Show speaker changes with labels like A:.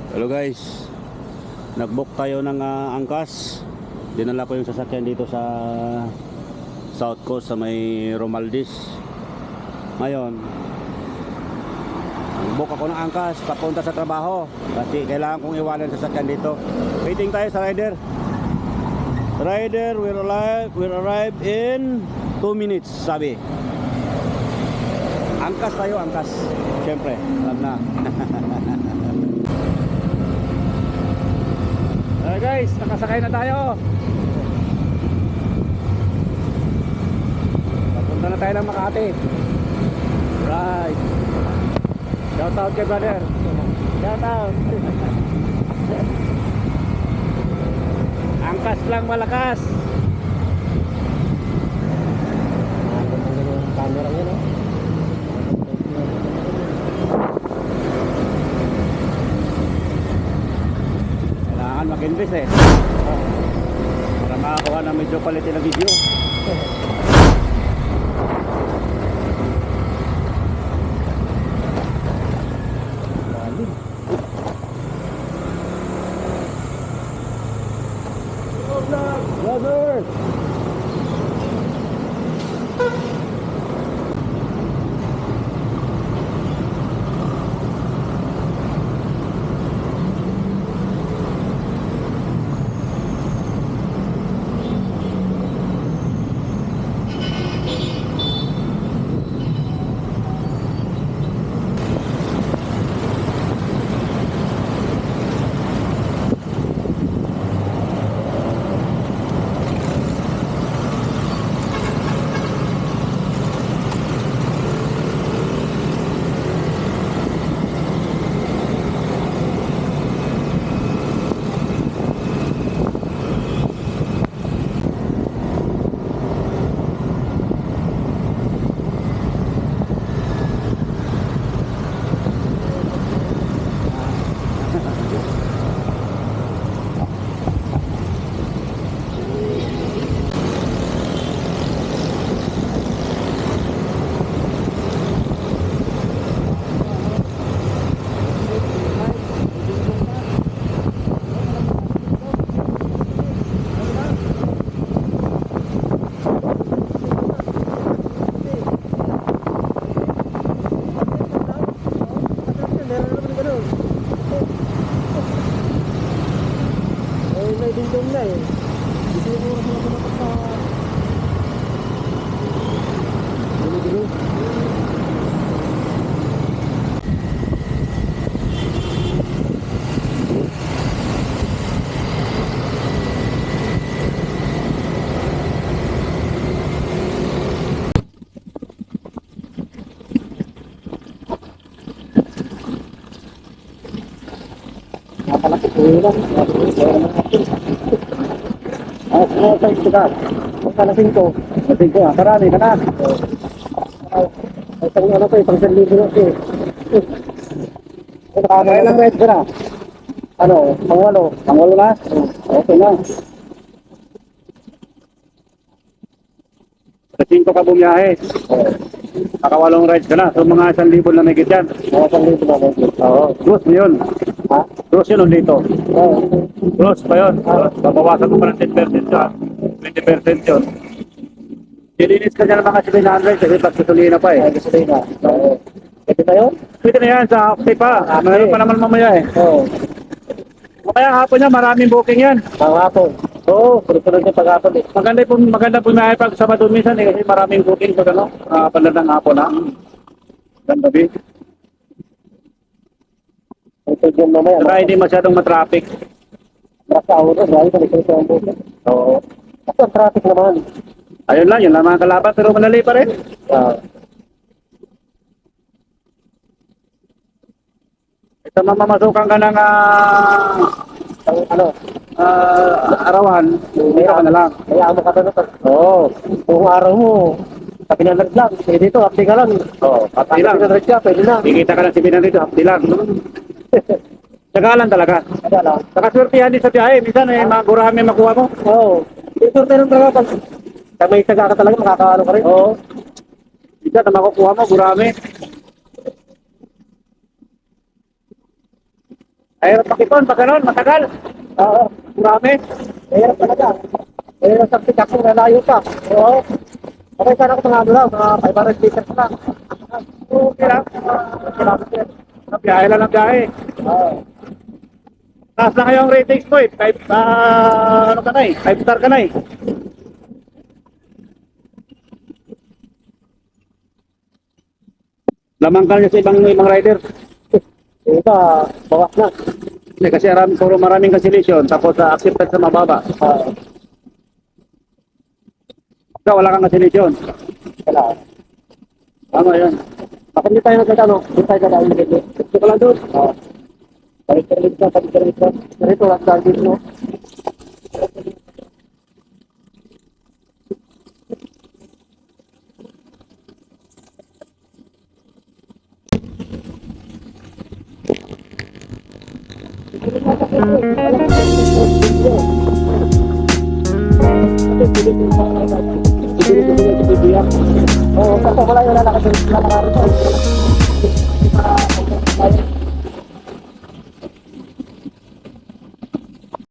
A: Hello guys, nagbook tayo ng angkas. Dinala ko yung sasakyan dito sa South Coast sa may Romaldis. Ngayon, nagbook ako ng angkas papunta sa trabaho kasi kailangan kong iwanan yung sasakyan dito. Waiting tayo sa rider. Rider will arrive in 2 minutes, sabi. Angkas tayo, angkas. Siyempre, alam na. Alright guys, nakasakay na tayo. Papunta na tayo ng Makati. Right. Shout out kay brother. Shout out. Angkas lang malakas.
B: Camera niya, no?
A: Kailangan mag-invest eh. Para makakuha ng medyo quality na video. Brother!
B: May dingdong na eh. Hindi mo oras na tumatak sa... Gulo-gulo. Nakalakit ko yun lang. Ano sa ito ka? Kung kalasing ko. Kalasing ko, karami ka na. Ay, pang ano ko eh, pang 1,000 na ko eh. Kaya lang red ka na. Ano, pang 8. Pang 8 na? Okay na.
A: Sa 5 ka bumiyahe. Nakawalong rides ka na. So mga 1,000 na may yan.
B: Mga 1,000 na ko.
A: Oo. Close mo yun.
B: Ha?
A: Close yun dito.
B: Oo.
A: Close pa yun. Babawasan mo pa ng 10% yun. 20% yun. Dilinis ka dyan ng mga 700 kasi pagsusulina pa eh.
B: Ay, gusto tayo na. Oo. Pwede tayo?
A: Pwede na yan sa okay pa. Mayroon pa naman mamaya eh.
B: Oo.
A: Mamaya hapon niya maraming booking yan.
B: Panghapon. Oo, sunod-sunod yung paghapon eh.
A: Maganda po na pag Sabado minsan eh kasi maraming booking pag ano, panlandang hapon na. Ganda gabi.
B: Ito yung mamaya.
A: Saka hindi masyadong matraffic.
B: Nasa ulo, dahil sa likod sa ulo.
A: Oo.
B: Ito ang traffic naman.
A: Ayun lang, yun lang mga kalaban pero manali pa rin. Ito mamamasukan ka ng
B: Ano?
A: arawan, dito ka na lang.
B: Kaya mo ka doon. Oo. Kung araw mo, sa pinalag lang. Eh dito, hapdi ka lang.
A: Oo, hapdi lang.
B: Sa pinalag ka, pwede na.
A: Kikita ka lang si Pinan dito, hapdi lang. Tagalan talaga.
B: Kaya lang.
A: Nakaswertihan din sa biyahe, minsan eh, mga gurami makuha mo.
B: Oo. Ito tayo ng talaga. Pag may taga ka talaga, makakaano ka rin.
A: Oo. Minsan na makukuha mo, gurami. Mahirap pakipon, pag ganun, matagal.
B: Oo.
A: Marami.
B: Mahirap talaga. Mahirap sa pick up kung nalayo ka. Oo. Okay, sana ako mga ano lang, mga 500 liters lang.
A: Okay lang.
B: Kilometer.
A: Biyahe lang ng biyahe.
B: Oo.
A: Taas na kayong ratings mo eh. Ano ka na eh? 5 star ka na eh. Lamang ka niya sa ibang rider.
B: Yung iba, bawas na.
A: Hindi, kasi puro maraming cancellation. Tapos acceptance sa mababa.
B: Oo.
A: Ikaw, wala kang cancellation.
B: Wala.
A: Tama yun.
B: Bakit hindi tayo nagkano? Hindi tayo gagawin dito.
A: Gusto ko lang doon.
B: Oo. Balik-balik na, balik-balik na. Ganito, ang dahil dito. Oo, kasi wala yung lalaki sa lalaki.